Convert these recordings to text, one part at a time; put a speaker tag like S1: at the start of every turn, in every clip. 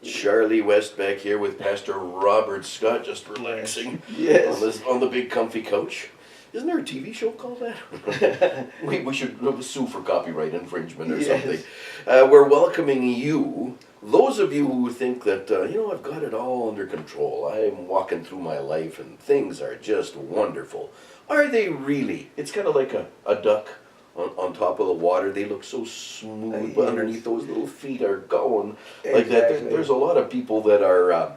S1: Charlie Westbeck here with Pastor Robert Scott, just relaxing
S2: Yes.
S1: on the big comfy couch. Isn't there a TV show called that? we should sue for copyright infringement or
S2: Yes.
S1: something. We're welcoming you, those of you who think that, I've got it all under control. I'm walking through my life and things are just wonderful. Are they really? It's kind of like a duck on top of the water. They look so smooth, but
S2: Yes.
S1: underneath those little feet are going like that.
S2: Exactly.
S1: There's a lot of people that are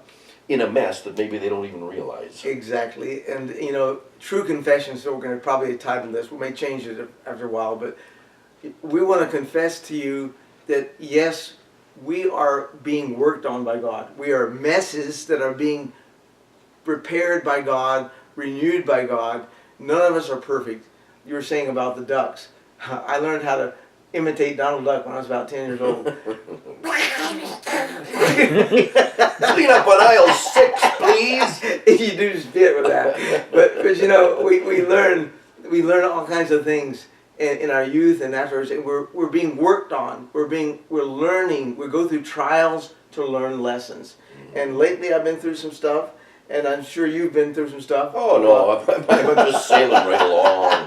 S1: in a mess that maybe they don't even realize.
S2: Exactly. And, true confession, so we're going to probably title this. We may change it after a while, but we want to confess to you that, yes, we are being worked on by God. We are messes that are being repaired by God, renewed by God. None of us are perfect. You were saying about the ducks. I learned how to imitate Donald Duck when I was about 10 years old.
S1: Clean up on aisle 6, please.
S2: You do just fit with that. But we learn all kinds of things in our youth and afterwards, and we're being worked on. We're learning. We go through trials to learn lessons. And lately I've been through some stuff, and I'm sure you've been through some stuff.
S1: Oh no, I'm just sailing right along.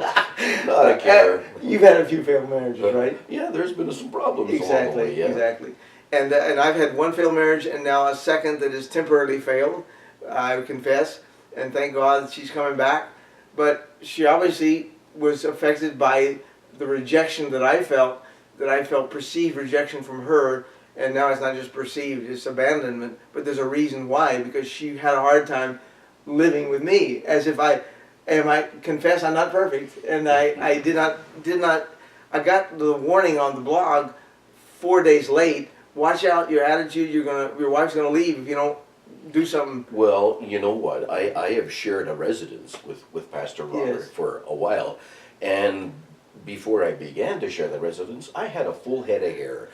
S1: Not a care.
S2: You've had a few failed marriages, right?
S1: Yeah, there's been some problems along the
S2: Exactly,
S1: way, yeah.
S2: exactly. And I've had one failed marriage and now a second that is temporarily failed, I confess. And thank God she's coming back. But she obviously was affected by the rejection that I felt perceived rejection from her. And now it's not just perceived, it's abandonment. But there's a reason why, because she had a hard time living with me, as if I confess I'm not perfect. And I did not, I got the warning on the blog 4 days late. Watch out, your attitude, your wife's gonna leave if you don't do something.
S1: Well, you know what? I have shared a residence with Pastor Robert
S2: Yes.
S1: for a while, and before I began to share the residence, I had a full head of hair.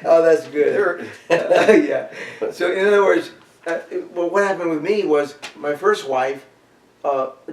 S2: Oh, that's good. Yeah. So in other words, well, what happened with me was my first wife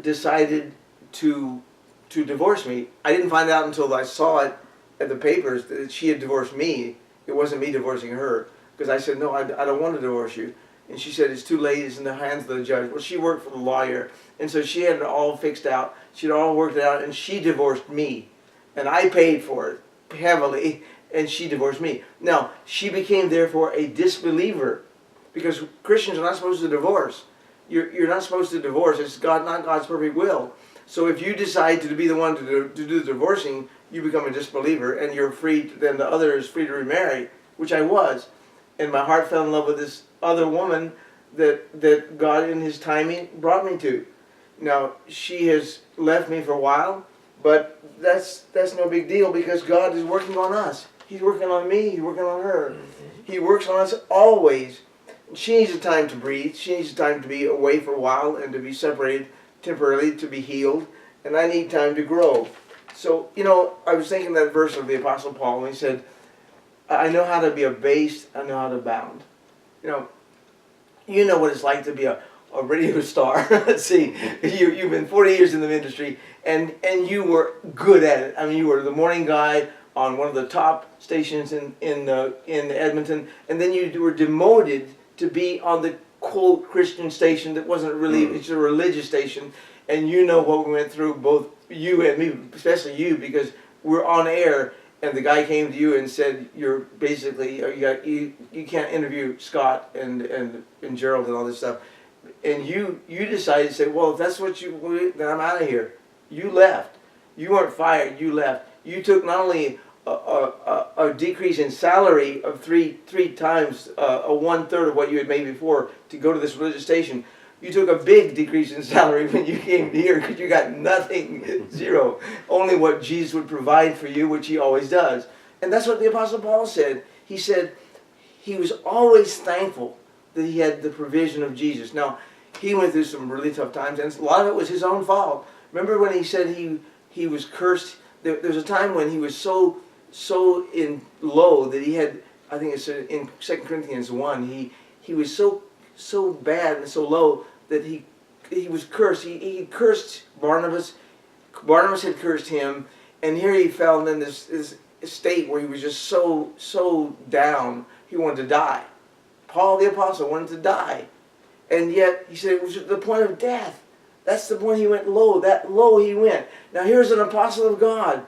S2: decided to divorce me. I didn't find out until I saw it at the papers that she had divorced me. It wasn't me divorcing her, because I said, no, I don't want to divorce you. And she said, it's too late, it's in the hands of the judge. Well, she worked for the lawyer, and so she had it all fixed out. She'd all worked it out, and she divorced me. And I paid for it heavily, and she divorced me. Now, she became, therefore, a disbeliever, because Christians are not supposed to divorce. You're not supposed to divorce. It's not God's perfect will. So if you decide to be the one to do the divorcing, you become a disbeliever, and you're free. Then the other is free to remarry, which I was, and my heart fell in love with this other woman that God in His timing brought me to. Now she has left me for a while, but that's no big deal, because God is working on us. He's working on me. He's working on her.
S1: Mm-hmm.
S2: He works on us always. She needs a time to breathe. She needs time to be away for a while and to be separated temporarily, to be healed, and I need time to grow. So, I was thinking that verse of the Apostle Paul, and he said, I know how to be abased, I know how to abound. You know what it's like to be a radio star. Let's see, you've been 40 years in the industry, and you were good at it. I mean, you were the morning guy on one of the top stations in Edmonton, and then you were demoted to be on the quote Christian station that wasn't really, it's a religious station, and you know what we went through, both you and me, especially you, because we're on air, and the guy came to you and said, you're basically, you can't interview Scott and Gerald and all this stuff, and you decided to say, well, if that's what then I'm out of here. You left. You weren't fired, you left. You took not only a decrease in salary of three times, a 1/3 of what you had made before, to go to this religious station. You took a big decrease in salary when you came here, because you got nothing, zero. Only what Jesus would provide for you, which He always does. And that's what the Apostle Paul said. He said he was always thankful that he had the provision of Jesus. Now, he went through some really tough times, and a lot of it was his own fault. Remember when he said he was cursed? There was a time when he was so in low that he had, I think it's in 2 Corinthians 1, he was so bad and so low that he was cursed. He cursed Barnabas. Barnabas had cursed him, and here he fell in this state where he was just so down, he wanted to die. Paul the apostle wanted to die. And yet, he said it was at the point of death. That's the point he went low. That low he went. Now here's an apostle of God.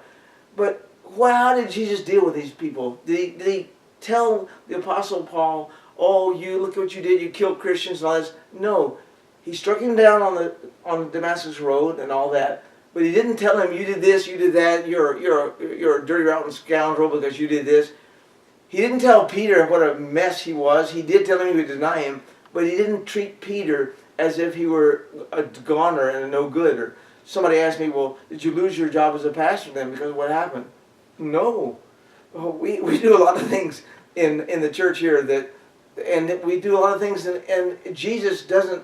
S2: But how did Jesus deal with these people? Did he tell the apostle Paul, oh, you look what you did, you killed Christians and all this? No. He struck him down on Damascus Road and all that. But he didn't tell him, you did this, you did that, you're a dirty, rotten scoundrel because you did this. He didn't tell Peter what a mess he was. He did tell him he would deny him, but he didn't treat Peter as if he were a goner and a no good. Or somebody asked me, well, did you lose your job as a pastor then because of what happened? No. Well, we do a lot of things in the church here and we do a lot of things, and Jesus doesn't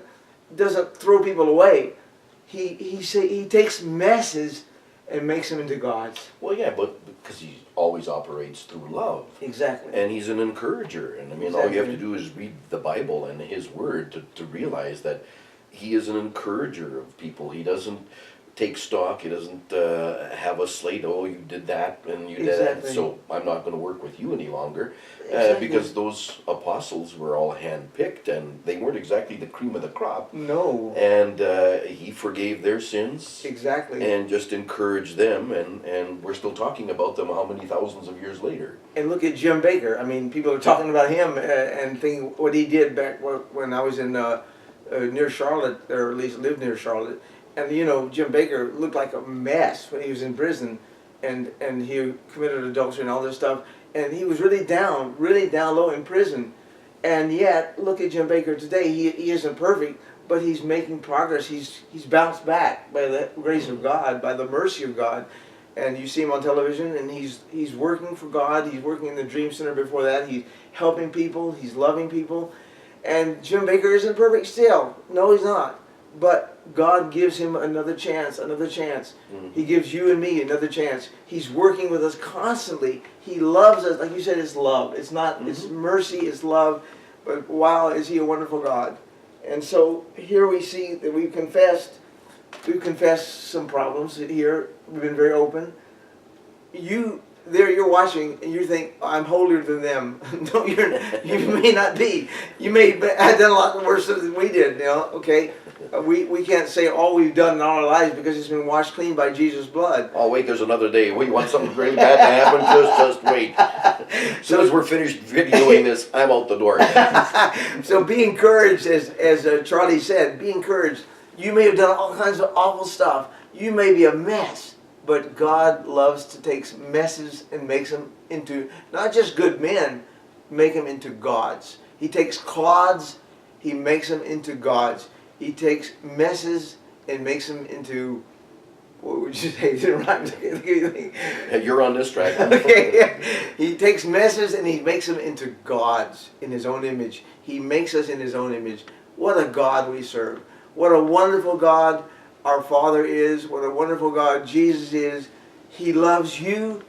S2: throw people away. He takes messes and makes them into gods.
S1: Well, yeah, but because he always operates through love.
S2: Exactly.
S1: And he's an encourager. And I mean, all you have to do is read the Bible and his word to realize that he is an encourager of people. He doesn't take stock. He doesn't have a slate, oh, you did that and you did that, so I'm not going to work with you any longer. Because those apostles were all hand-picked and they weren't exactly the cream of the crop.
S2: No.
S1: And he forgave their sins.
S2: Exactly.
S1: And just encouraged them, and we're still talking about them how many thousands of years later.
S2: And look at Jim Baker. I mean, people are talking about him and thinking what he did back when I was in near Charlotte, or at least lived near Charlotte. And you know, Jim Baker looked like a mess when he was in prison, and he committed adultery and all this stuff. And he was really down low in prison. And yet, look at Jim Baker today. He isn't perfect, but he's making progress. He's bounced back by the grace of God, by the mercy of God. And you see him on television, and he's working for God. He's working in the Dream Center before that. He's helping people. He's loving people. And Jim Baker isn't perfect still. No, he's not. But God gives him another chance, another chance. He gives you and me another chance. He's working with us constantly. He loves us. Like you said, it's love. It's not, it's mercy, it's love. But wow, is he a wonderful God. And so here we see that we've confessed some problems here. We've been very open. You're watching and you think, I'm holier than them. No, you may not be. You may have done a lot worse than we did, you know, okay? We can't say all we've done in all our lives because it's been washed clean by Jesus' blood.
S1: Oh, wait, there's another day. We want something really bad to happen? Just wait. As soon as we're finished videoing this, I'm out the door.
S2: So be encouraged, as Charlie said, be encouraged. You may have done all kinds of awful stuff. You may be a mess. But God loves to take messes and makes them into, not just good men, make them into gods. He takes clods, he makes them into gods. He takes messes and makes them into, what would you say?
S1: You're on this track.
S2: Okay, yeah. He takes messes and he makes them into gods in his own image. He makes us in his own image. What a God we serve. What a wonderful God our Father is. What a wonderful God Jesus is. He loves you.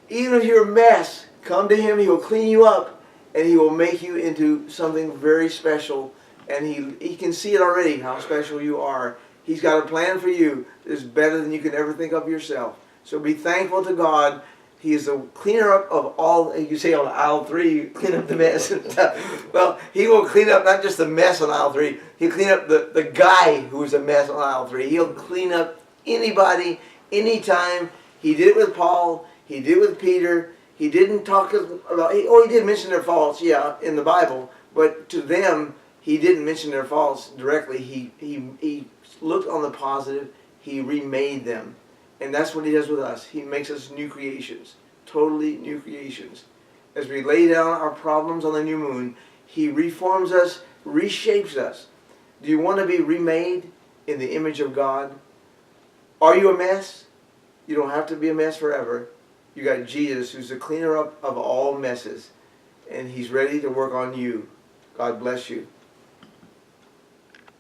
S2: Even if you're a mess, come to Him. He will clean you up and He will make you into something very special. And He can see it already, how special you are. He's got a plan for you that's better than you can ever think of yourself. So be thankful to God. He is the cleaner up of all, you say on aisle 3, clean up the mess and stuff. Well, He will clean up not just the mess on aisle 3, He'll clean up the guy who's a mess on aisle 3. He'll clean up anybody, anytime. He did it with Paul, He did it with Peter. He didn't talk about, he did mention their faults, yeah, in the Bible, but to them, He didn't mention their faults directly. He looked on the positive, He remade them. And that's what He does with us. He makes us new creations, totally new creations. As we lay down our problems on the new moon, He reforms us, reshapes us. Do you want to be remade in the image of God? Are you a mess? You don't have to be a mess forever. You got Jesus, who's the cleaner up of all messes, and He's ready to work on you. God bless you.